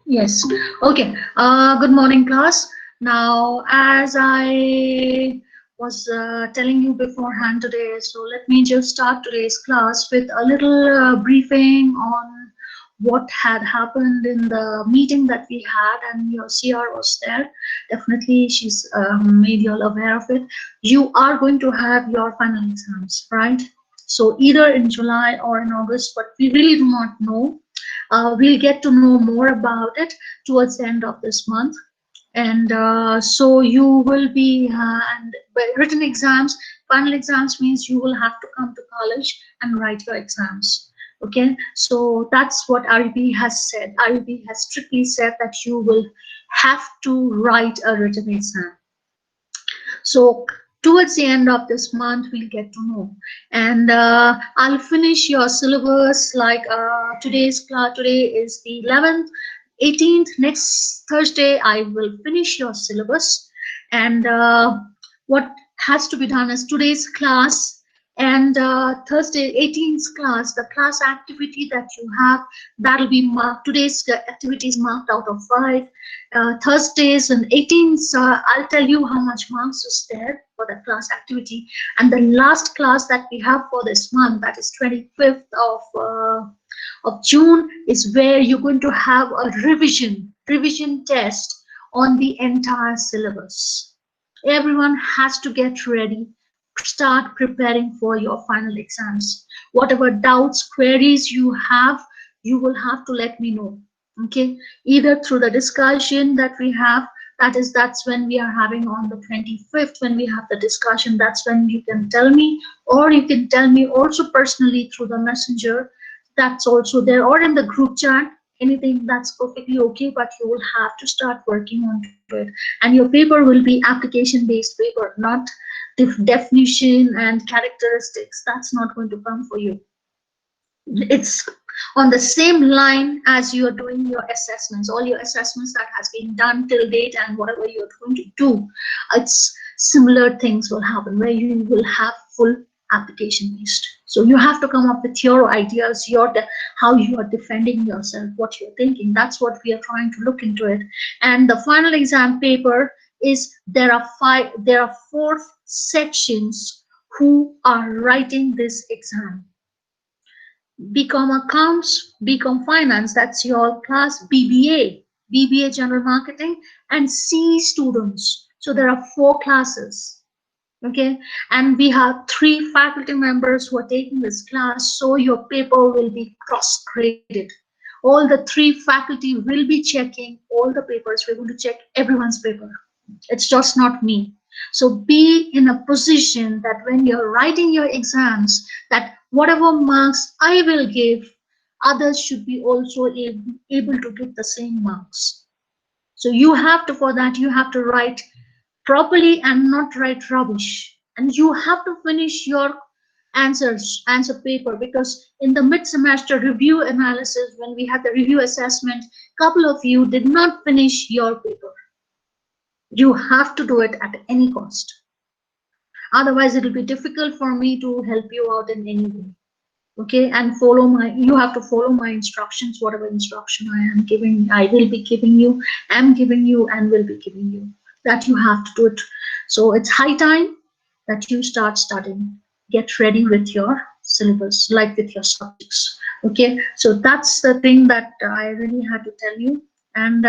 Yes. Okay. Good morning, class. Now, as I was telling you beforehand today, so let me just start today's class with a little briefing on what had happened in the meeting that we had, and your CR was there. Definitely, she's made you all aware of it. You are going to have your final exams, right? So either in July or in August, but we really do not know. We'll get to know more about it towards the end of this month. And so you will be, and written exams, final exams means you will have to come to college and write your exams. Okay, so that's what REB has said. REB has strictly said that you will have to write a written exam. So towards the end of this month, we'll get to know. And I'll finish your syllabus like today's class. Today is the 11th, 18th. Next Thursday, I will finish your syllabus. And what has to be done is today's class and Thursday 18th class, the class activity that you have, that'll be marked. Today's activity is marked out of 5. Thursdays and 18th, I'll tell you how much marks is there for the class activity. And the last class that we have for this month, that is 25th of June, is where you're going to have a revision test on the entire syllabus. Everyone has to get ready, start preparing for your final exams. Whatever doubts, queries you have, you will have to let me know. Okay, either through the discussion that we have, that's when we are having on the 25th, when we have the discussion, that's when you can tell me, or you can tell me also personally through the messenger, that's also there, or in the group chat, anything, that's perfectly okay, but you will have to start working on it. And your paper will be application based paper, not definition and characteristics. That's not going to come for you. It's on the same line as you are doing your assessments, all your assessments that has been done till date, and whatever you're going to do, it's similar things will happen where you will have full application based. So you have to come up with your ideas, how you are defending yourself, what you're thinking. That's what we are trying to look into it. And the final exam paper is, there are 4 sections who are writing this exam. BCom Accounts, BCom Finance, that's your class. BBA General Marketing, and C students. So there are 4 classes. Okay, and we have 3 faculty members who are taking this class, so your paper will be cross-graded. All the 3 faculty will be checking all the papers. We're going to check everyone's paper. It's just not me. So be in a position that when you're writing your exams, that whatever marks I will give, others should be also able to give the same marks. So you have to, for that, you have to write properly and not write rubbish. And you have to finish your answer paper, because in the mid-semester review analysis, when we had the review assessment, couple of you did not finish your paper. You have to do it at any cost. Otherwise, it will be difficult for me to help you out in any way. Okay, and you have to follow my instructions, whatever instruction I will be giving you, am giving you, and will be giving you. That you have to do it. So it's high time that you start studying. Get ready with your syllabus, like with your subjects. Okay, so that's the thing that I really had to tell you. And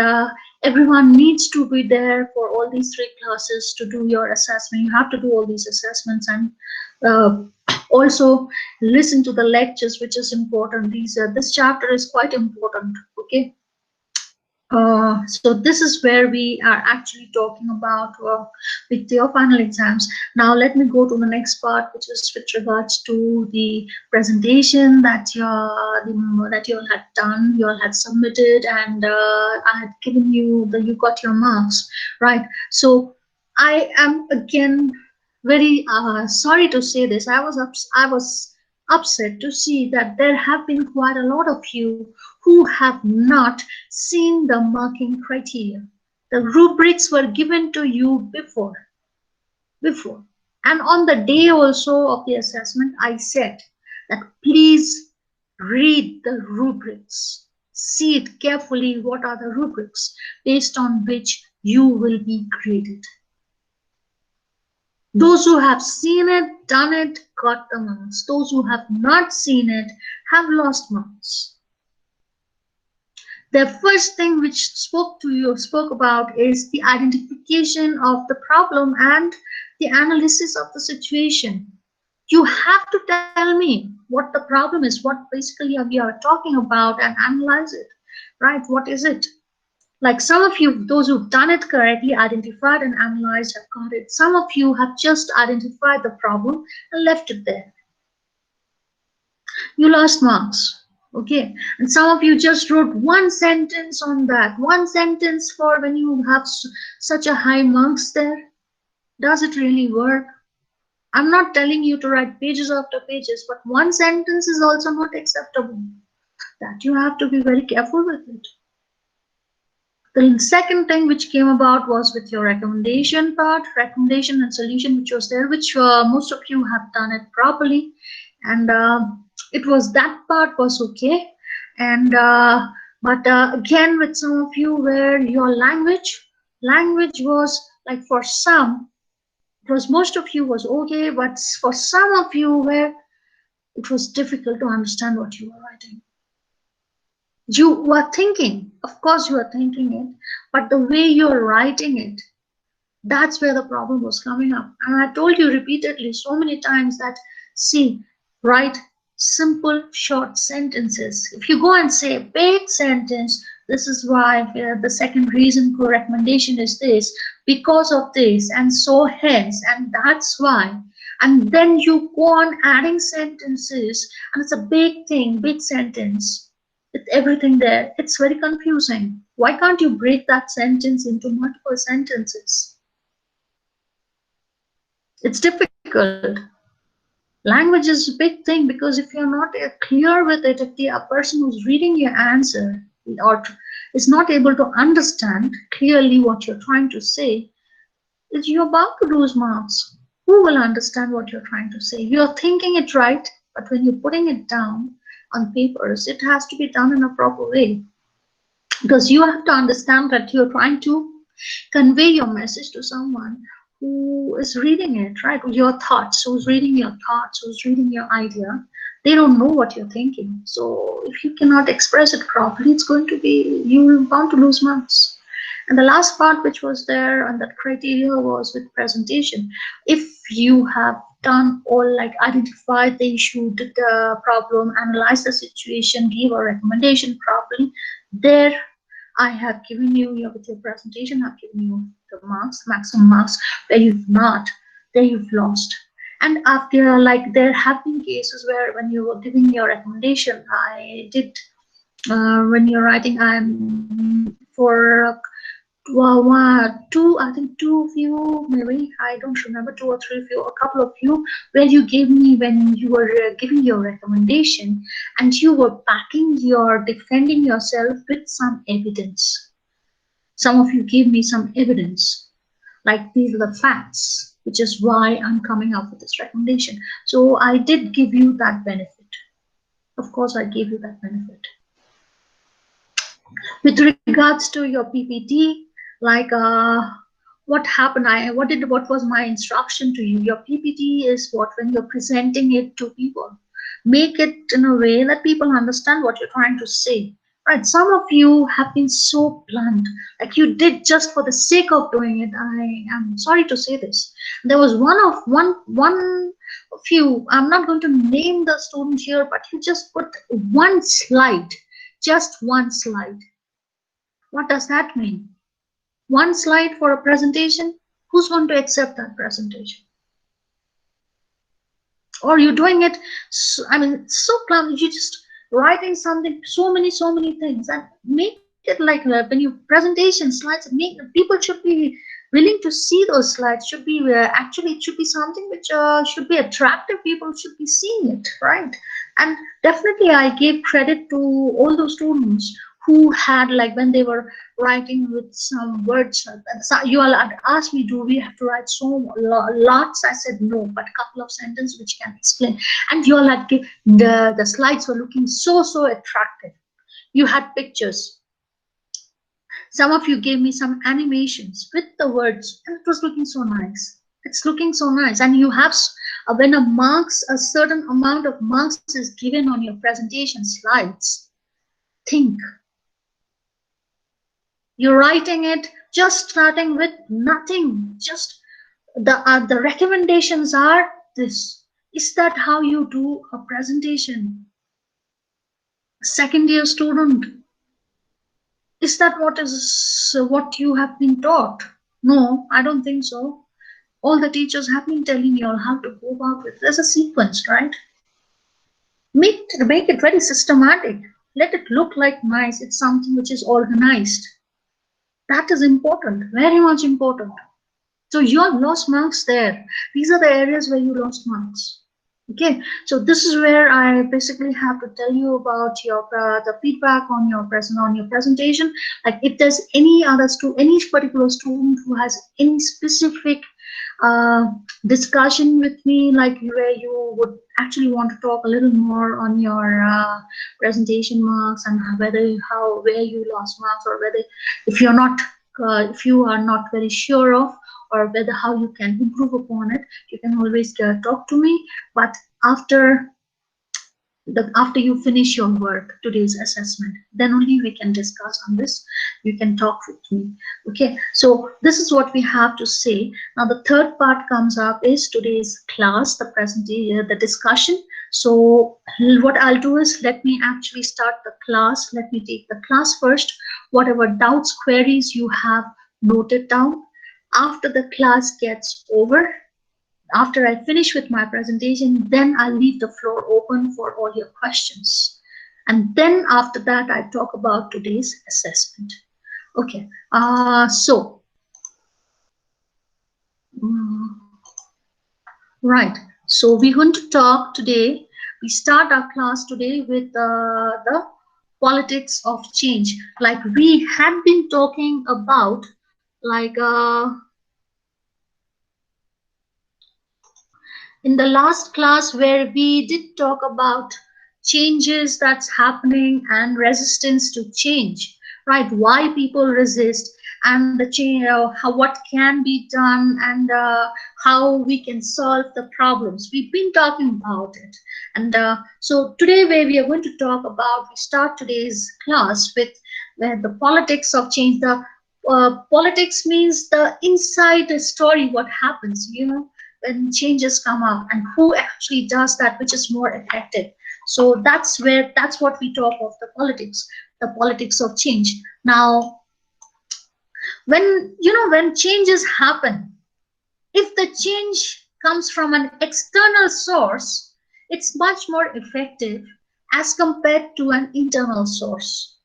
everyone needs to be there for all these 3 classes to do your assessment. You have to do all these assessments, and also listen to the lectures, which is important. This chapter is quite important. Okay, so this is where we are actually talking about with your final exams. Now let me go to the next part, which is with regards to the presentation that you all had done, you all had submitted, and I had given you you got your marks, right? So I am again very sorry to say this. I was upset to see that there have been quite a lot of you who have not seen the marking criteria. The rubrics were given to you before. And on the day also of the assessment, I said that please read the rubrics. See it carefully. What are the rubrics based on which you will be graded? Those who have seen it, done it, got the marks. Those who have not seen it have lost marks. The first thing which spoke about is the identification of the problem and the analysis of the situation. You have to tell me what the problem is, what basically we are talking about, and analyze it, right? What is it? Like some of you, those who've done it correctly, identified and analyzed, have got it. Some of you have just identified the problem and left it there. You lost marks. Okay, and some of you just wrote one sentence on that. One sentence for when you have such a high marks there. Does it really work? I'm not telling you to write pages after pages, but one sentence is also not acceptable. That you have to be very careful with it. The second thing which came about was with your recommendation part, recommendation and solution, which was there, which most of you have done it properly, and it was that part was okay. And but again, with some of you where your language was like, for some, it was, most of you was okay, but for some of you where it was difficult to understand what you were writing. You were thinking, of course you are thinking it, but the way you're writing it, that's where the problem was coming up. And I told you repeatedly so many times that, see, write simple short sentences. If you go and say a big sentence, this is why the second reason for recommendation is this, because of this, and so hence, and that's why. And then you go on adding sentences, and it's a big thing, big sentence with everything there. It's very confusing. Why can't you break that sentence into multiple sentences? It's difficult. Language is a big thing, because if you're not clear with it, if the person who's reading your answer or is not able to understand clearly what you're trying to say, you're about to lose marks. Who will understand what you're trying to say? You're thinking it right, but when you're putting it down on papers, it has to be done in a proper way, because you have to understand that you're trying to convey your message to someone who is reading it, right? Your thoughts, who's reading your thoughts, who's reading your idea. They don't know what you're thinking. So if you cannot express it properly, it's going to be, you're bound to lose marks. And the last part which was there on that criteria was with presentation. If you have done all, like identified the issue, did the problem, analyze the situation, give a recommendation properly, there I have given you, with your presentation, I've given you the marks, maximum marks. Where you've not, there you've lost. And after, like, there have been cases where when you were giving your recommendation, I did, when you're writing, I'm for two, I think two of you, maybe, I don't remember, two or three of you, a couple of you, where you gave me, when you were giving your recommendation, and you were backing your, defending yourself with some evidence. Some of you gave me some evidence, like these are the facts, which is why I'm coming up with this recommendation. So I did give you that benefit. Of course, I gave you that benefit. With regards to your PPT, like what happened, what was my instruction to you? Your PPT is what, when you're presenting it to people, make it in a way that people understand what you're trying to say. Right? Some of you have been so blunt, like you did just for the sake of doing it. I am sorry to say this. There was one of you, I'm not going to name the student here, but you just put one slide, just one slide. What does that mean? One slide for a presentation? Who's going to accept that presentation? Or you're doing it, I mean, so clumsy, you're just writing something, so many things, and make it like when you presentation slides, people should be willing to see those slides. Should be actually, it should be something which should be attractive. People should be seeing it, right? And definitely I gave credit to all those students who had, like, when they were writing with some words, you all had asked me, do we have to write so lots? I said no, but a couple of sentences which can explain. And you all had the slides were looking so attractive. You had pictures. Some of you gave me some animations with the words, and it was looking so nice. It's looking so nice. And you have, when a certain amount of marks is given on your presentation slides, think. You're writing it just starting with nothing. Just the recommendations are this. Is that how you do a presentation? Second year student, is that what you have been taught? No, I don't think so. All the teachers have been telling you all how to go about it. There's a sequence, right? Make it very systematic. Let it look like nice. It's something which is organized. That is important, very much important. So you have lost marks there. These are the areas where you lost marks. Okay, so this is where I basically have to tell you about your the feedback on your presentation. Like if there's any particular student who has any specific discussion with me, like where you would actually want to talk a little more on your presentation marks and where you lost marks, or whether if you are not very sure of, or whether how you can improve upon it, you can always talk to me. But after you finish your work, today's assessment, then only we can discuss on this. You can talk with me. Okay, so this is what we have to say. Now the third part comes up is today's class, the presentation, the discussion. So what I'll do is, let me actually start the class. Let me take the class first. Whatever doubts, queries you have noted down, after the class gets over, after I finish with my presentation, then I'll leave the floor open for all your questions. And then after that, I talk about today's assessment. Okay, right. So we're going to talk today. We start our class today with the politics of change. Like we had been talking about, like in the last class, where we did talk about changes that's happening and resistance to change, right? Why people resist, and the change, what can be done, and how we can solve the problems. We've been talking about it. And so today, where we are going to talk about, we start today's class with the politics of change. The politics means the inside story, what happens, when changes come up, and who actually does that, which is more effective. So that's what we talk of, the politics of change. Now, when changes happen, if the change comes from an external source, it's much more effective as compared to an internal source.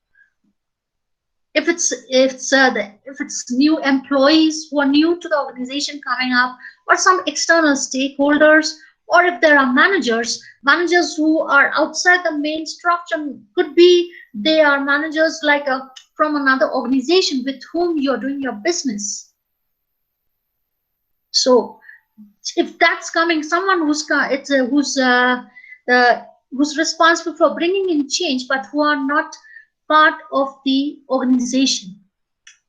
If it's new employees who are new to the organization coming up, or some external stakeholders, or if there are managers who are outside the main structure, could be they are managers like from another organization with whom you're doing your business. So if that's coming, someone who's responsible for bringing in change, but who are not part of the organization,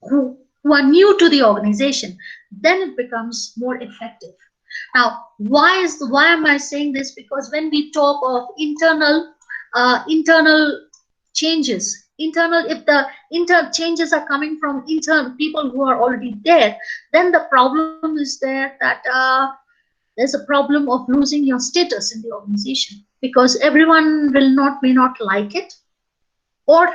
who are new to the organization, then it becomes more effective. Now, why am I saying this? Because when we talk of internal changes, if the changes are coming from internal people who are already there, then the problem is there that there's a problem of losing your status in the organization, because everyone may not like it, or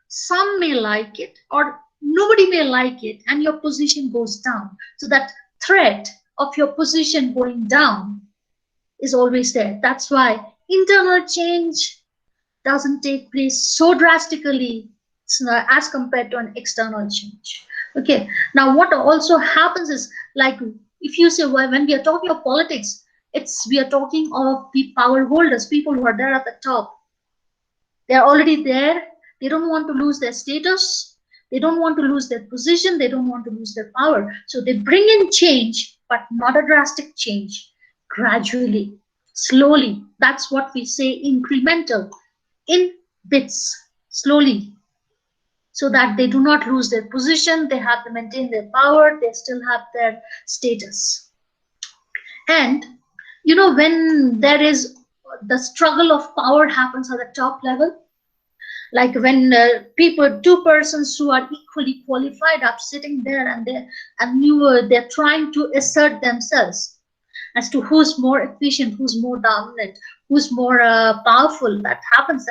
some may like it, or nobody may like it, and your position goes down. So that threat of your position going down is always there. That's why internal change doesn't take place so drastically as compared to an external change. Okay, now what also happens is, like if you say, well, when we are talking of politics, we are talking of the power holders, people who are there at the top. They're already there. They don't want to lose their status. They don't want to lose their position. They don't want to lose their power. So they bring in change, but not a drastic change. Gradually, slowly. That's what we say incremental, in bits, slowly, so that they do not lose their position, they have to maintain their power, they still have their status. And when there is the struggle of power happens at the top level, like when two persons who are equally qualified are sitting there, they're trying to assert themselves as to who's more efficient, who's more dominant, who's more powerful. That happens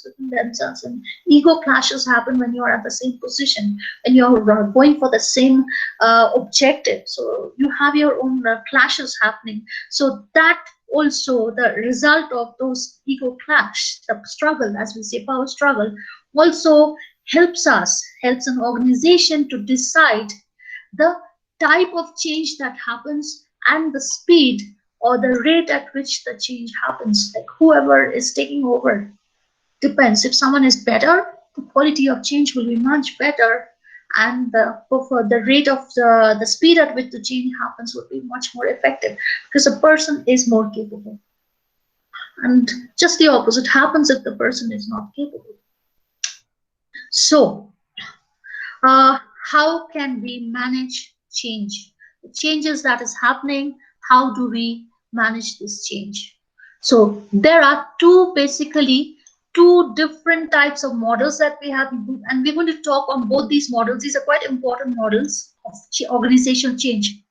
within themselves, and ego clashes happen when you are at the same position, when you're going for the same objective. So you have your own clashes happening. So that also the result of those ego clash, the struggle, as we say, power struggle, also helps an organization to decide the type of change that happens and the speed or the rate at which the change happens. Like whoever is taking over depends. If someone is better, the quality of change will be much better, and the rate of the speed at which the change happens would be much more effective, because a person is more capable. And just the opposite happens if the person is not capable. So how can we manage change? The changes that is happening, how do we manage this change? So there are basically two different types of models that we have, and we're going to talk on both these models. These are quite important models of organizational change.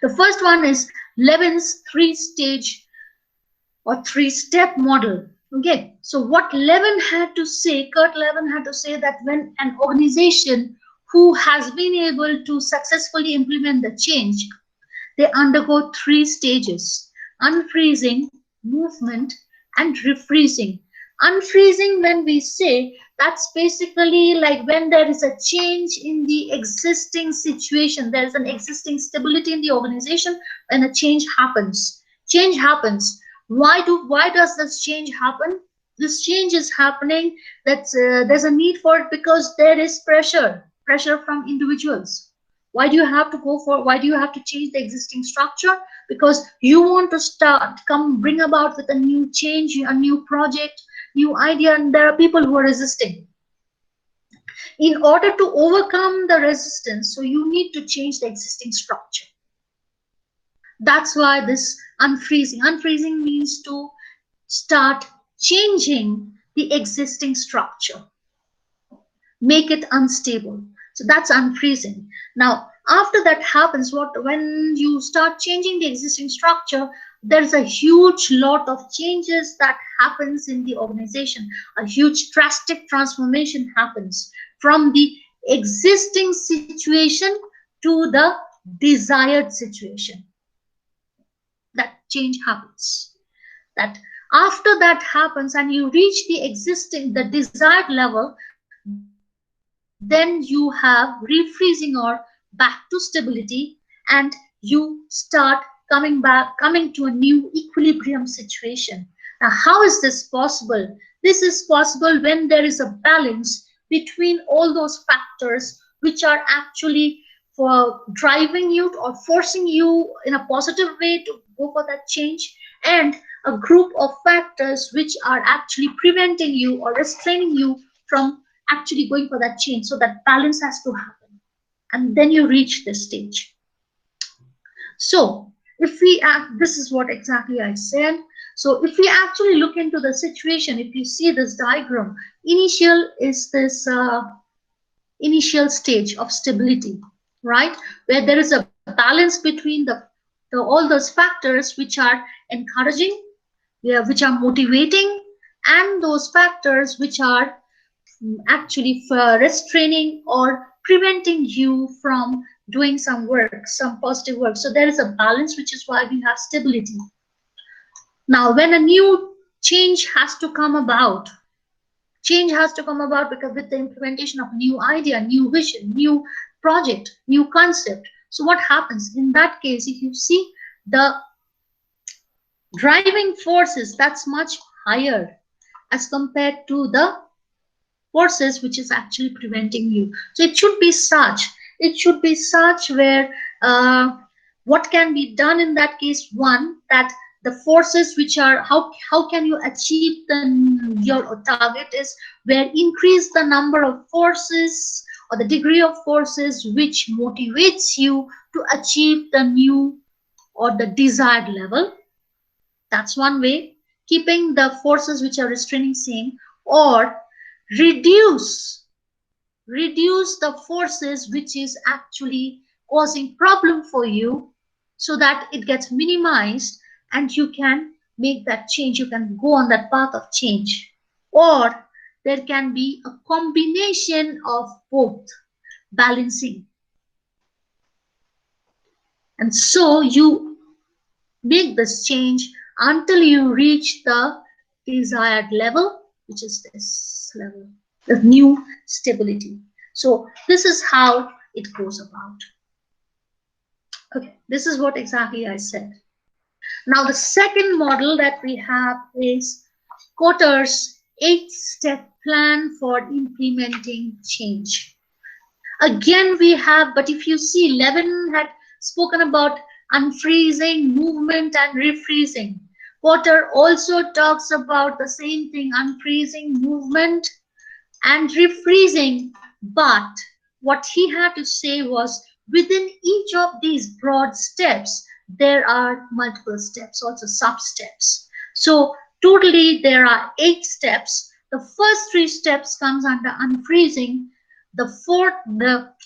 The first one is Levin's three-stage or three-step model. Okay, so what Levin had to say, Kurt Levin had to say that when an organization who has been able to successfully implement the change, they undergo three stages: unfreezing, movement, and refreezing. Unfreezing, when we say, that's basically like when there is a change in the existing situation, there is an existing stability in the organization. When a change happens, why does this change happen? This change is happening, there's a need for it because there is pressure from individuals. Why do you have to change the existing structure? Because you want to bring about with a new change, a new project, new idea, and there are people who are resisting. In order to overcome the resistance, so you need to change the existing structure. That's why this unfreezing means to start changing the existing structure, make it unstable. So that's unfreezing. Now, after that happens, when you start changing the existing structure, there's a huge lot of changes that happens in the organization. A huge drastic transformation happens from the existing situation to the desired situation. That change happens. That after that happens and you reach the desired level, then you have refreezing or back to stability, and you start coming to a new equilibrium situation. Now, how is this possible? This is possible when there is a balance between all those factors which are actually for driving you or forcing you in a positive way to go for that change, and a group of factors which are actually preventing you or restraining you from actually going for that change. So that balance has to happen, and then you reach this stage. So if we this is what exactly I said. So if we actually look into the situation, if you see this diagram, initial is this initial stage of stability, right? Where there is a balance between all those factors which are encouraging, which are motivating, and those factors which are actually restraining or preventing you from doing some work, some positive work. So there is a balance, which is why we have stability. Now, when a new change has to come about, because with the implementation of new idea, new vision, new project, new concept. So what happens in that case? If you see the driving forces, that's much higher as compared to the forces which is actually preventing you. So it should be such where what can be done in that case? One, that the forces which are, how can you achieve your target is where increase the number of forces or the degree of forces which motivates you to achieve the new or the desired level. That's one way, keeping the forces which are restraining same, or reduce reduce the forces which is actually causing problem for you, so that it gets minimized and you can make that change, you can go on that path of change. Or there can be a combination of both, balancing. And so you make this change until you reach the desired level, which is this level, the new stability. So this is how it goes about. Okay, this is what exactly I said. Now the second model that we have is Kotter's 8-step plan for implementing change. Again we have, but if you see, Levin had spoken about unfreezing, movement and refreezing. Kotter also talks about the same thing, unfreezing, movement and refreezing. But what he had to say was, within each of these broad steps, there are multiple steps, also sub-steps. So totally there are 8 steps. The first 3 steps comes under unfreezing. The fourth,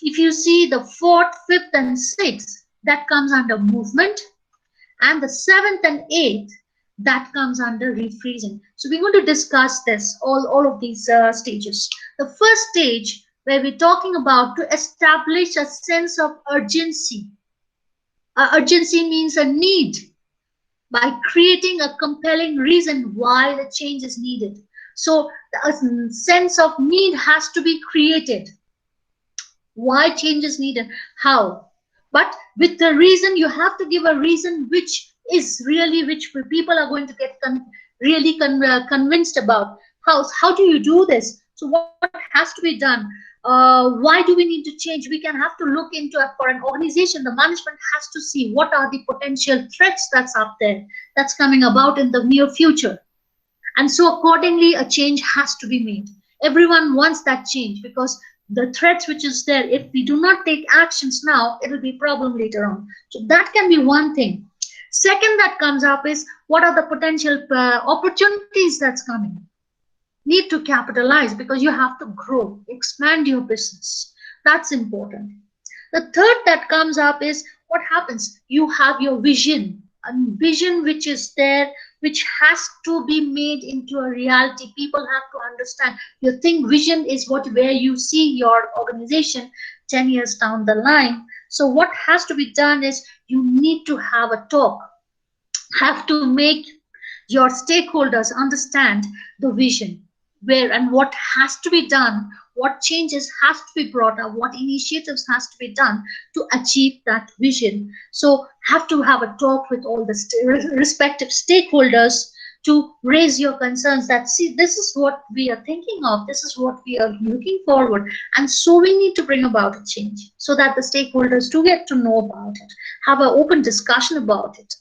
if you see the fourth, fifth, and sixth, that comes under movement, and the seventh and eighth, that comes under refreezing. So we're going to discuss this, all of these stages. The first stage, where we're talking about to establish a sense of urgency. Urgency means a need, by creating a compelling reason why the change is needed. So a sense of need has to be created. Why change is needed, how, but with the reason, you have to give a reason which is really, which people are going to get really convinced about. How do you do this? So what has to be done? Why do we need to change? We can have to look into it. For an organization, the management has to see what are the potential threats that's up there, that's coming about in the near future. And so accordingly, a change has to be made. Everyone wants that change, because the threats which is there, if we do not take actions now, it will be a problem later on. So that can be one thing. Second that comes up is, what are the potential opportunities that's coming? Need to capitalize, because you have to grow, expand your business. That's important. The third that comes up is, what happens? You have your vision, a vision which is there, which has to be made into a reality. People have to understand. You think vision is where you see your organization 10 years down the line. So what has to be done is, you need to have a talk, have to make your stakeholders understand the vision, where and what has to be done, what changes has to be brought up, what initiatives has to be done to achieve that vision. So have to have a talk with all the respective stakeholders to raise your concerns, that see, this is what we are thinking of, this is what we are looking forward, and so we need to bring about a change, so that the stakeholders do get to know about it, have an open discussion about it.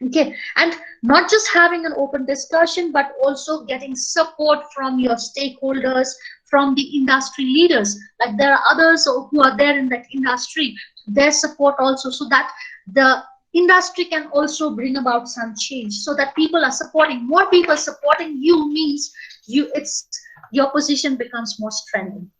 Okay, and not just having an open discussion, but also getting support from your stakeholders, from the industry leaders. Like there are others who are there in that industry, their support also, so that the industry can also bring about some change, so that people are supporting. More people supporting you means your position becomes more strengthened.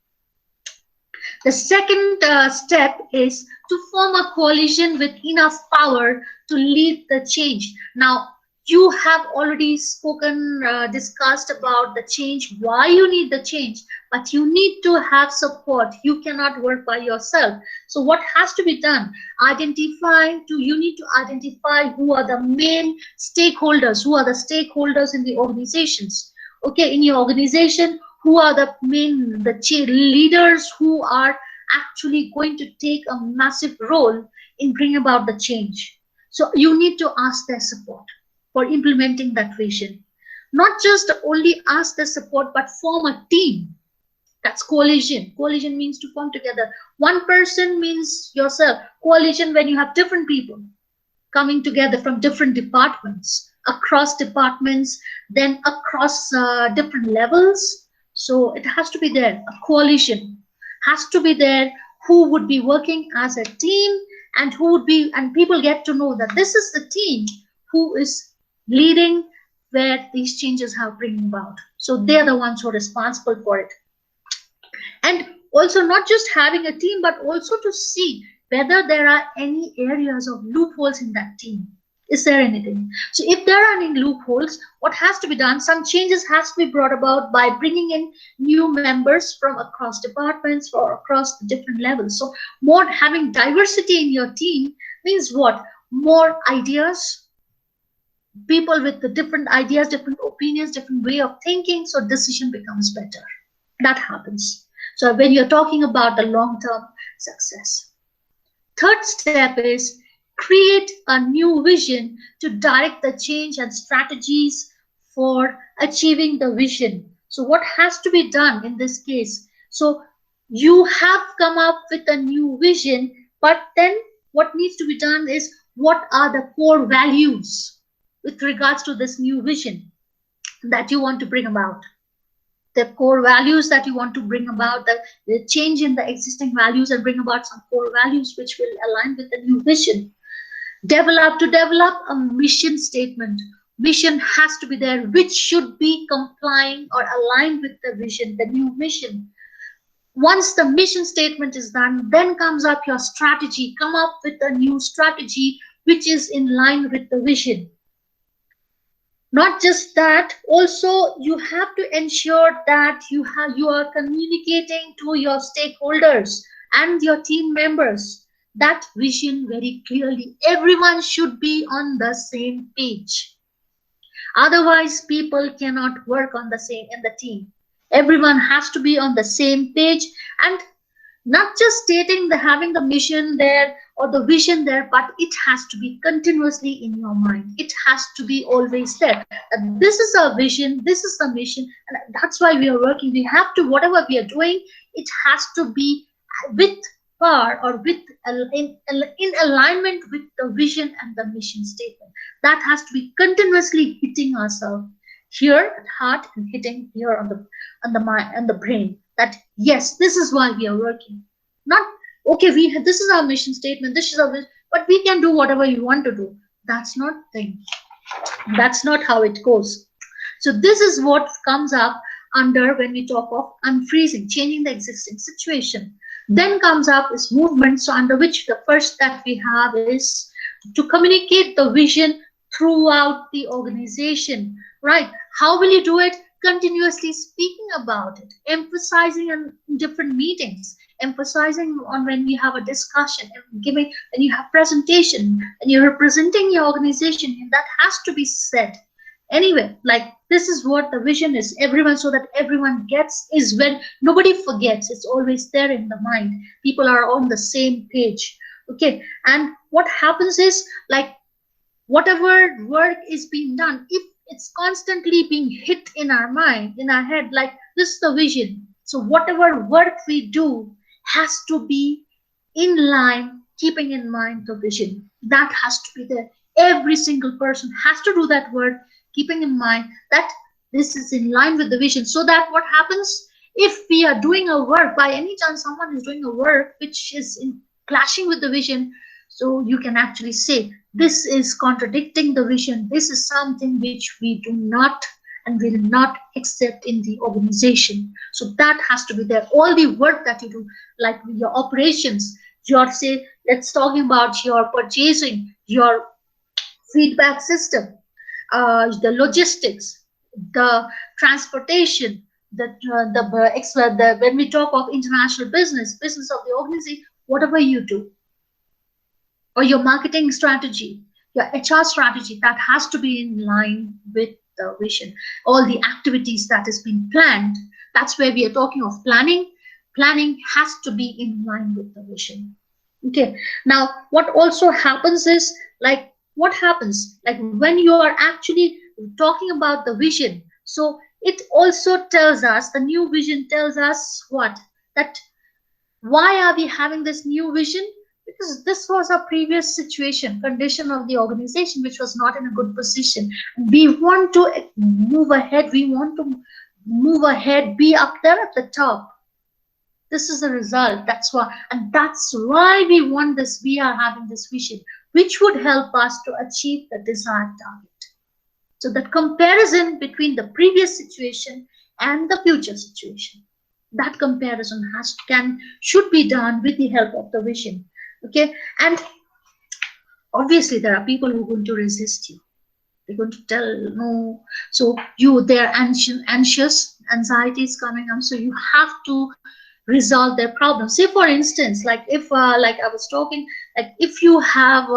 The second step is to form a coalition with enough power to lead the change. Now, you have already spoken, discussed about the change, why you need the change, but you need to have support. You cannot work by yourself. So what has to be done? You need to identify who are the main stakeholders, who are the stakeholders in the organizations. Okay, in your organization, who are the main leaders who are actually going to take a massive role in bringing about the change. So you need to ask their support for implementing that vision. Not just only ask their support, but form a team. That's coalition. Coalition means to come together. One person means yourself. Coalition when you have different people coming together from different departments, across departments, then across different levels. So it has to be there. A coalition has to be there who would be working as a team, and who would be, and people get to know that this is the team who is leading where these changes have bring about. So they're the ones who are responsible for it. And also not just having a team, but also to see whether there are any areas of loopholes in that team. Is there anything? So if there are any loopholes, what has to be done? Some changes has to be brought about by bringing in new members from across departments or across the different levels. So more having diversity in your team means what? More ideas, people with the different ideas, different opinions, different way of thinking, so decision becomes better. That happens. So when you're talking about the long-term success. Third step is create a new vision to direct the change and strategies for achieving the vision. So what has to be done in this case? So you have come up with a new vision, but then what needs to be done is what are the core values with regards to this new vision that you want to bring about. The core values that you want to bring about, the change in the existing values and bring about some core values which will align with the new vision. Develop a mission statement. Mission has to be there, which should be complying or aligned with the vision, the new mission. Once the mission statement is done, then comes up your strategy. Come up with a new strategy which is in line with the vision. Not just that, also you have to ensure that you are communicating to your stakeholders and your team members that vision very clearly. Everyone should be on the same page. Otherwise, people cannot work on the same in the team. Everyone has to be on the same page, and not just stating the having the mission there or the vision there, but it has to be continuously in your mind. It has to be always there. This is our vision, this is the mission, and that's why we are working. We have to, whatever we are doing, it has to be with par or with in alignment with the vision and the mission statement. That has to be continuously hitting ourselves here at heart and hitting here on the mind and the brain, that yes, this is why we are working. Not okay, this is our mission statement, this is our vision, but we can do whatever you want to do. That's not the thing. That's not how it goes. So this is what comes up under when we talk of unfreezing, changing the existing situation. Then comes up is movement. So under which the first that we have is to communicate the vision throughout the organization, right? How will you do it? Continuously speaking about it, emphasizing on different meetings, emphasizing on when you have a discussion, and giving when you have presentation and you're representing your organization, and that has to be said. Anyway, like this is what the vision is, everyone, so that everyone gets, is when nobody forgets, it's always there in the mind. People are on the same page. Okay, and what happens is like whatever work is being done, if it's constantly being hit in our mind, in our head, like this is the vision. So whatever work we do has to be in line, keeping in mind the vision. That has to be there. Every single person has to do that work, keeping in mind that this is in line with the vision. So that what happens, if we are doing a work, by any chance someone is doing a work which is in clashing with the vision, so you can actually say, this is contradicting the vision. This is something which we do not and will not accept in the organization. So that has to be there. All the work that you do, like your operations, your say, let's talking about your purchasing, your feedback system, the logistics, the transportation, when we talk of international business of the organization, whatever you do, or your marketing strategy, your HR strategy, that has to be in line with the vision. All the activities that is being planned, that's where we are talking of planning. Planning has to be in line with the vision. Okay. Now, what also happens is like, what happens like when you are actually talking about the vision? So it also tells us, the new vision tells us what? That why are we having this new vision? Because this was a previous situation, condition of the organization, which was not in a good position. We want to move ahead. We want to move ahead, be up there at the top. This is the result. That's why, and that's why we want this. We are having this vision, which would help us to achieve the desired target. So that comparison between the previous situation and the future situation, that comparison should be done with the help of the vision. Okay, and obviously there are people who are going to resist you. They're going to tell no. So they're anxious, anxiety is coming up. So you have to resolve their problem. Say for instance, like if like I was talking, like if you have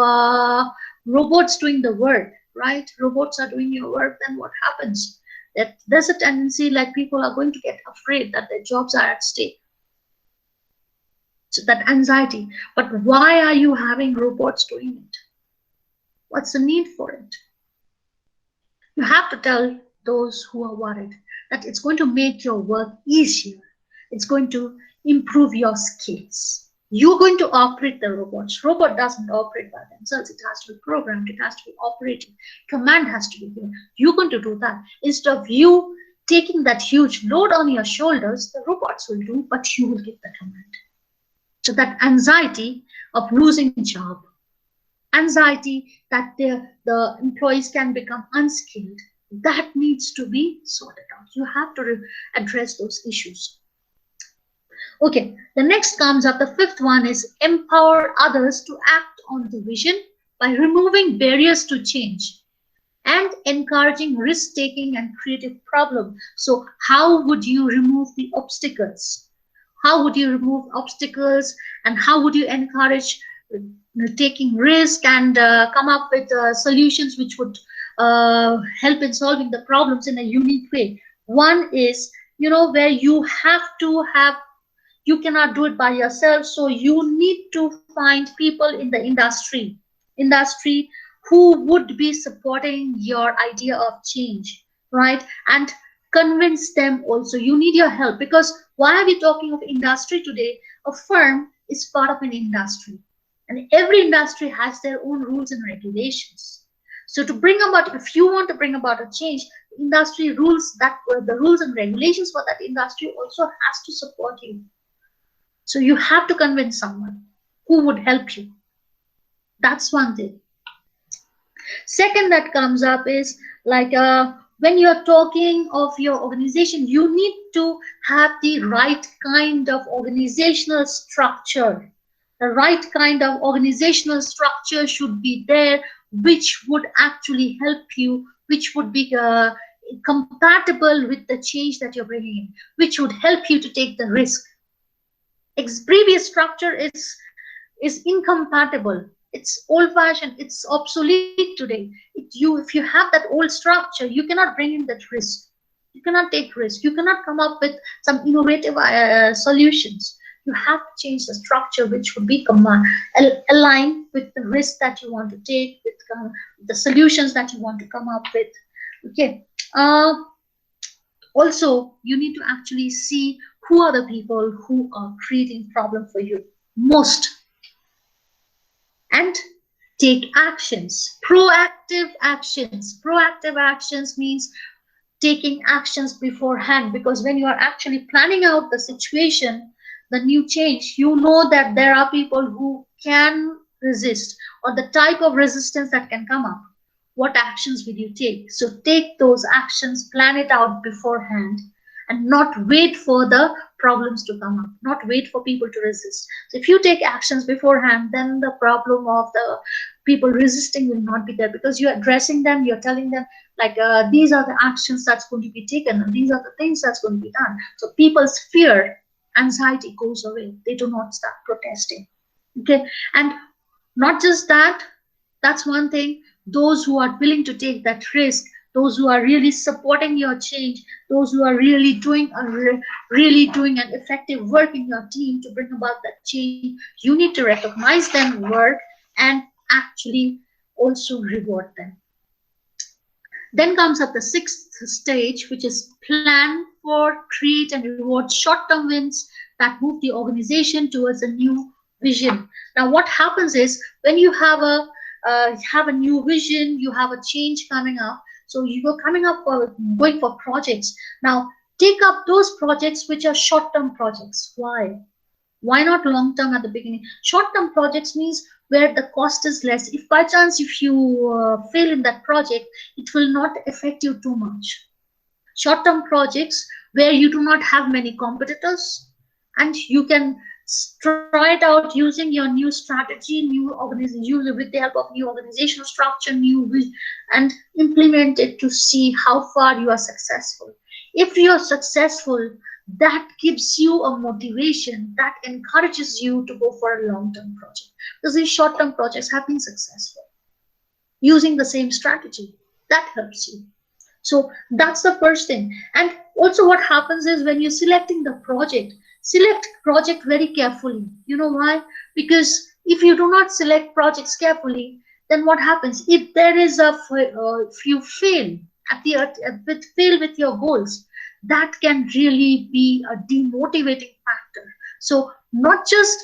robots doing the work, right? Robots are doing your work, then what happens? That there's a tendency like people are going to get afraid that their jobs are at stake. So that anxiety. But why are you having robots doing it? What's the need for it? You have to tell those who are worried that it's going to make your work easier. It's going to improve your skills. You're going to operate the robots. Robot doesn't operate by themselves. It has to be programmed. It has to be operated. Command has to be given. You're going to do that. Instead of you taking that huge load on your shoulders, the robots will do, but you will give the command. So that anxiety of losing a job, anxiety that the employees can become unskilled, that needs to be sorted out. You have to address those issues. Okay, the next comes up, the fifth one is empower others to act on the vision by removing barriers to change and encouraging risk-taking and creative problem. So how would you remove the obstacles? How would you remove obstacles, and how would you encourage taking risk and come up with solutions which would help in solving the problems in a unique way? One is, where you have to have, you cannot do it by yourself, so you need to find people in the industry who would be supporting your idea of change, right? And convince them also. You need your help, because why are we talking of industry today? A firm is part of an industry, and every industry has their own rules and regulations. So to bring about, if you want to bring about a change, industry rules, that the rules and regulations for that industry also has to support you. So you have to convince someone who would help you. That's one thing. Second that comes up is like when you're talking of your organization, you need to have the right kind of organizational structure. The right kind of organizational structure should be there, which would actually help you, which would be compatible with the change that you're bringing in, which would help you to take the risk. Previous structure is incompatible. It's old-fashioned. It's obsolete today. If you have that old structure, you cannot bring in that risk. You cannot take risk. You cannot come up with some innovative solutions. You have to change the structure, which would be aligned with the risk that you want to take, with the solutions that you want to come up with. Okay. Also, you need to actually see who are the people who are creating problem for you most, and take actions. Proactive actions. Proactive actions means taking actions beforehand, because when you are actually planning out the situation, the new change, you know that there are people who can resist, or the type of resistance that can come up. What actions will you take? So take those actions, plan it out beforehand, and not wait for the problems to come up, not wait for people to resist. So if you take actions beforehand, then the problem of the people resisting will not be there, because you're addressing them, you're telling them like these are the actions that's going to be taken, and these are the things that's going to be done. So people's fear, anxiety goes away. They do not start protesting. Okay, and not just that, that's one thing. Those who are willing to take that risk, those who are really supporting your change, those who are really doing an effective work in your team to bring about that change, you need to recognize them work and actually also reward them. Then comes up the sixth stage, which is plan for, create, and reward short-term wins that move the organization towards a new vision. Now what happens is when you have a new vision, you have a change coming up, so you are coming up for going for projects. Now take up those projects which are short term projects. Why not long term at the beginning? Short term projects means where the cost is less. If by chance if you fail in that project, it will not affect you too much. Short term projects where you do not have many competitors, and you can try it out using your new strategy, new organization, with the help of new organizational structure, and implement it to see how far you are successful. If you are successful, that gives you a motivation that encourages you to go for a long term project, because these short term projects have been successful using the same strategy. That helps you. So that's the first thing. And also what happens is when you're selecting the project, select project very carefully. You know why? Because if you do not select projects carefully, then what happens? If there is if you fail at the fail with your goals, that can really be a demotivating factor. So not just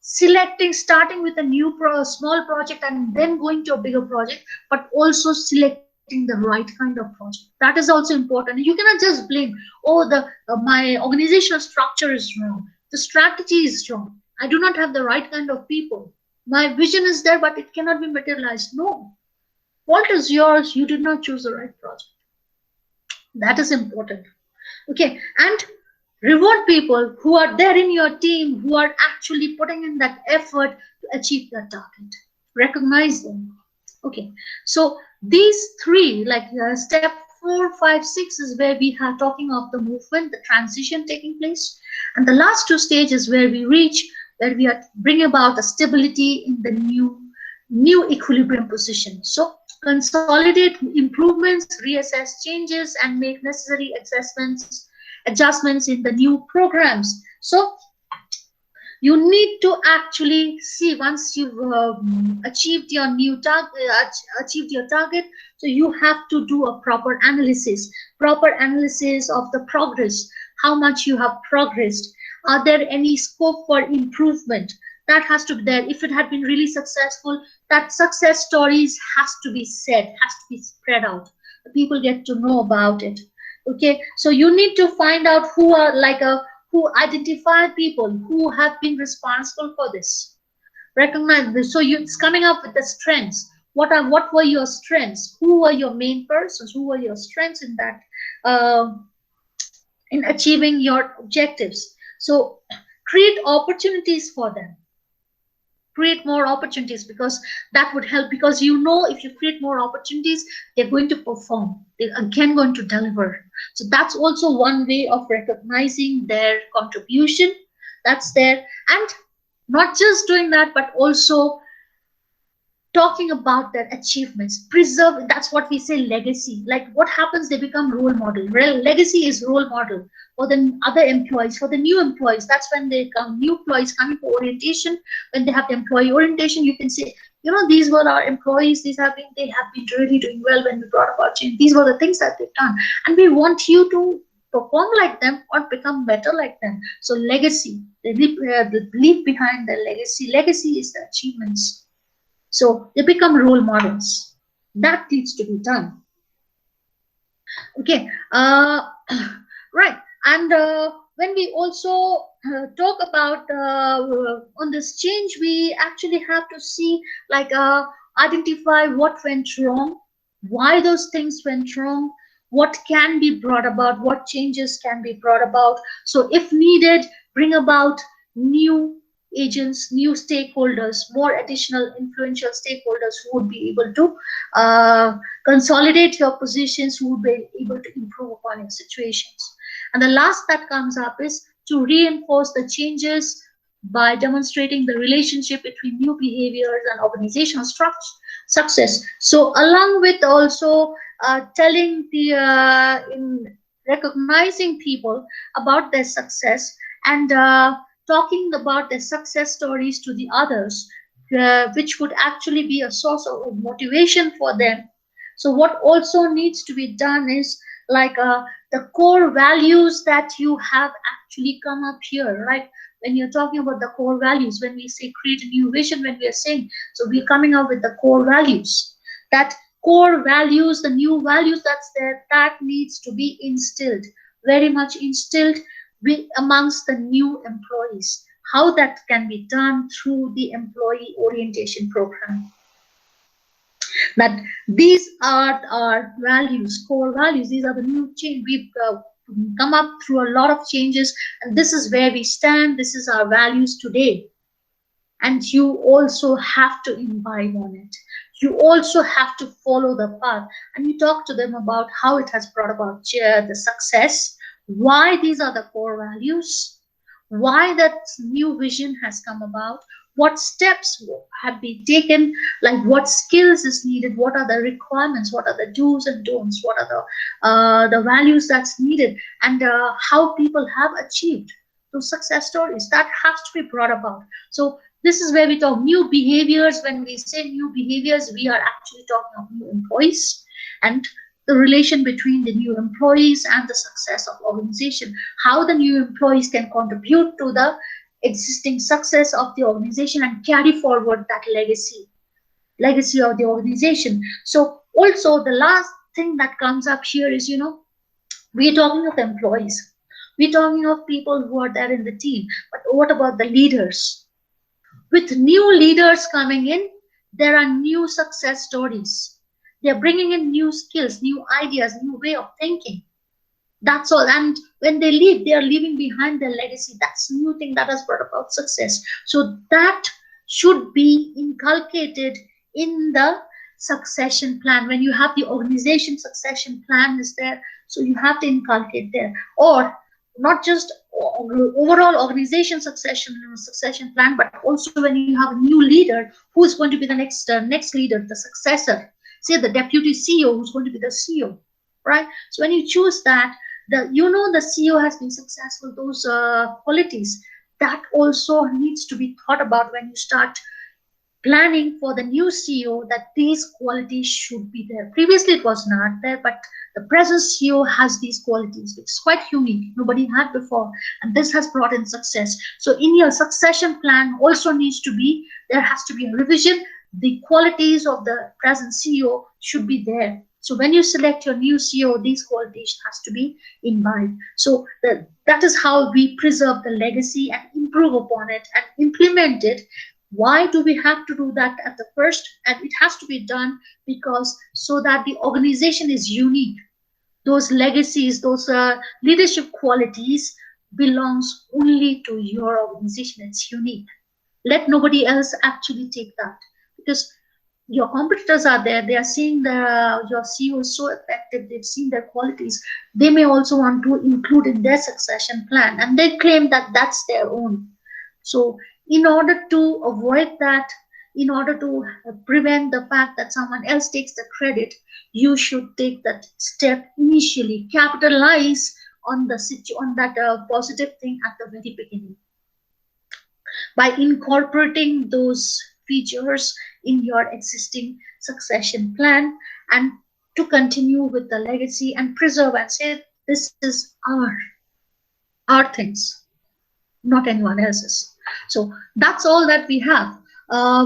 starting with a small project and then going to a bigger project, but also selecting the right kind of project. That is also important. You cannot just blame, oh, the my organizational structure is wrong, the strategy is wrong, I do not have the right kind of people, my vision is there but it cannot be materialized. No, fault is yours, you did not choose the right project. That is important. Okay, and reward people who are there in your team, who are actually putting in that effort to achieve that target. Recognize them. Okay, so these three, like step 4, 5, 6, is where we are talking of the movement, the transition taking place, and the last two stages where we reach, where we are bring about a stability in the new equilibrium position. So consolidate improvements, reassess changes, and make necessary adjustments in the new programs. So you need to actually see, once you've achieved your achieved your target, so you have to do a proper analysis of the progress, how much you have progressed, are there any scope for improvement. That has to be there. If it had been really successful, that success stories has to be said, has to be spread out, people get to know about it. Okay, so you need to find out who are who identify people who have been responsible for this. Recognize this. So it's coming up with the strengths. What were your strengths? Who were your main persons? Who were your strengths in that in achieving your objectives? So create opportunities for them. Create more opportunities, because that would help, because you know if you create more opportunities, they're going to perform, they're again going to deliver. So that's also one way of recognizing their contribution that's there. And not just doing that, but also talking about their achievements, preserve. That's what we say, legacy. Like what happens, they become role model. Legacy is role model for the other employees, for the new employees. That's when they come, new employees coming for orientation. When they have the employee orientation, you can say, you know, these were our employees, they have been really doing well when we brought about change, these were the things that they've done, and we want you to perform like them or become better like them. So legacy, they leave behind their legacy. Legacy is the achievements. So they become role models. That needs to be done. Okay, right. And when we also talk about on this change, we actually have to see, like, identify what went wrong, why those things went wrong, what can be brought about, what changes can be brought about. So if needed, bring about new agents, new stakeholders, more additional influential stakeholders who would be able to consolidate your positions, who would be able to improve upon your situations. And the last that comes up is to reinforce the changes by demonstrating the relationship between new behaviors and organizational success. So along with also telling the in recognizing people about their success, and talking about their success stories to the others, which would actually be a source of motivation for them. So what also needs to be done is like the core values that you have actually come up here, right? When you're talking about the core values, when we say create a new vision, when we are saying, so we're coming up with the core values. That core values, the new values that's there, that needs to be instilled, very much instilled amongst the new employees. How that can be done through the employee orientation program. That these are our values, core values. These are the new change. We've come up through a lot of changes, and this is where we stand. This is our values today. And you also have to imbibe on it. You also have to follow the path, and you talk to them about how it has brought about the success, why these are the core values, why that new vision has come about, what steps have been taken, like what skills is needed, what are the requirements, what are the do's and don'ts, what are the values that's needed, and how people have achieved those success stories. That has to be brought about. So this is where we talk new behaviors. When we say new behaviors, we are actually talking of new employees and the relation between the new employees and the success of organization, how the new employees can contribute to the existing success of the organization and carry forward that legacy of the organization. So also the last thing that comes up here is, we're talking of employees, we're talking of people who are there in the team, but what about the leaders? With new leaders coming in, there are new success stories. They're bringing in new skills, new ideas, new way of thinking. That's all. And when they leave, they are leaving behind their legacy. That's the new thing that has brought about success. So that should be inculcated in the succession plan. When you have the organization succession plan is there, so you have to inculcate there. Or not just overall organization succession plan, but also when you have a new leader who is going to be the next leader, the successor. Say the deputy CEO who's going to be the CEO, right? So when you choose that, the CEO has been successful, those qualities that also needs to be thought about when you start planning for the new CEO, that these qualities should be there. Previously it was not there, but the present CEO has these qualities, which is quite unique, nobody had before, and this has brought in success. So in your succession plan also needs to be, there has to be a revision. The qualities of the present CEO should be there. So when you select your new CEO, these qualities has to be in mind. So that is how we preserve the legacy and improve upon it and implement it. Why do we have to do that at the first? And it has to be done because so that the organization is unique. Those legacies, those leadership qualities belongs only to your organization. It's unique. Let nobody else actually take that, because your competitors are there. They are seeing your CEO is so effective. They've seen their qualities. They may also want to include in their succession plan, and they claim that that's their own. So in order to avoid that, in order to prevent the fact that someone else takes the credit, you should take that step initially, capitalize on that positive thing at the very beginning by incorporating those features in your existing succession plan, and to continue with the legacy and preserve and say this is our things, not anyone else's. So that's all that we have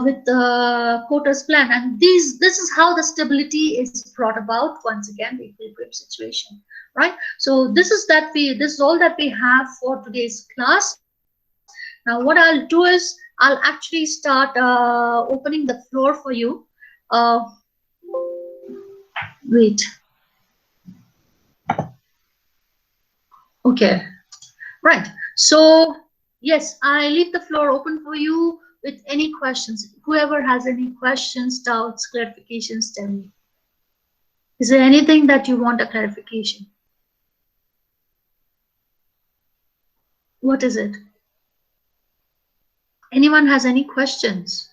with the quotas plan, and this is how the stability is brought about. Once again, the equilibrium situation, right? So this is all that we have for today's class. Now what I'll do is I'll actually start opening the floor for you. uh, Wait. Okay. Right. So, yes, I leave the floor open for you with any questions. Whoever has any questions, doubts, clarifications, tell me. Is there anything that you want a clarification? What is it? Anyone has any questions?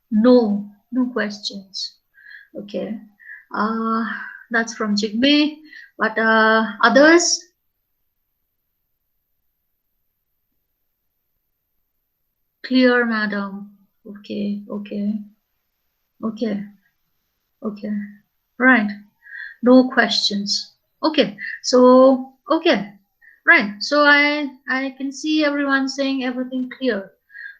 No, no questions. Okay. Uh, that's from Jigme. But others? Clear, madam. Okay, okay, okay, okay. Right. No questions. Okay. So okay. Right. So I can see everyone saying everything clear.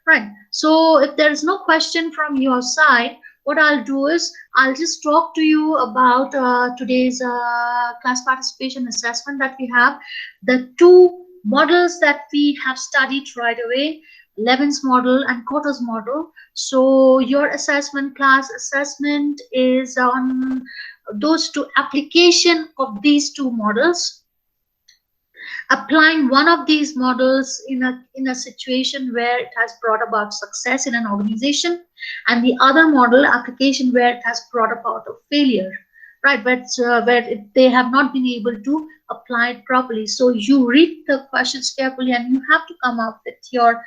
Right. So if there is no question from your side, what I'll do is I'll just talk to you about today's class participation assessment that we have. The two models that we have studied right away, Levin's model and Kotter's model. So your assessment, class assessment, is on those two application of these two models, applying one of these models in a situation where it has brought about success in an organization, and the other model application where it has brought about a failure, right, but where they have not been able to apply it properly. So you read the questions carefully and you have to come up with your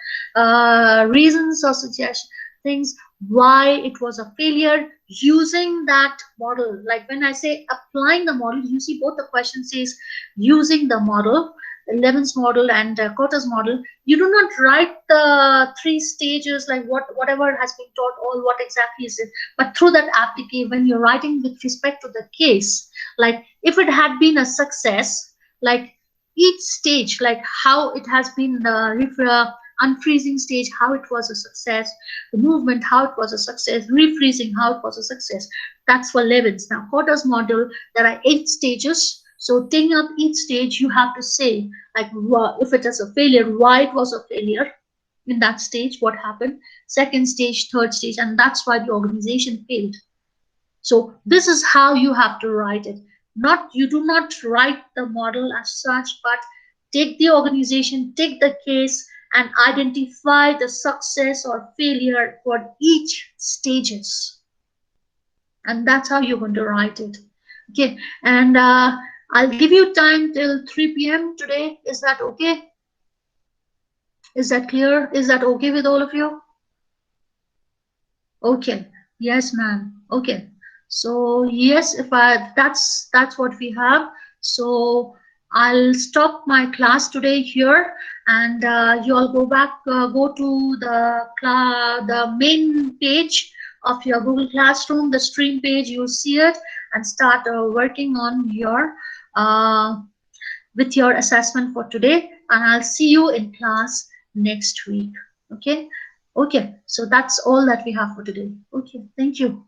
reasons or suggestions, things why it was a failure using that model. Like when I say applying the model, you see both the question says using the model, Levin's model and Kotter's model. You do not write the three stages like whatever has been taught, all what exactly is it, but through that application, when you're writing with respect to the case, like if it had been a success, like each stage, like how it has been the unfreezing stage, how it was a success, the movement, how it was a success, refreezing, how it was a success. That's for Levin's. Now, Kotter's model, there are 8 stages. So taking up each stage, you have to say, like, if it is a failure, why it was a failure in that stage, what happened, second stage, third stage, and that's why the organization failed. So this is how you have to write it. Not, you do not write the model as such, but take the organization, take the case, and identify the success or failure for each stages. And that's how you're going to write it. Okay, and I'll give you time till 3 p.m. today. Is that okay? Is that clear? Is that okay with all of you? Okay. Yes, ma'am. Okay. So yes, if I that's what we have. So I'll stop my class today here, and you all go back, go to the main page of your Google Classroom, the stream page. You'll see it, and start working on your uh, with your assessment for today, and I'll see you in class next week. Okay. Okay, so that's all that we have for today. Okay, thank you.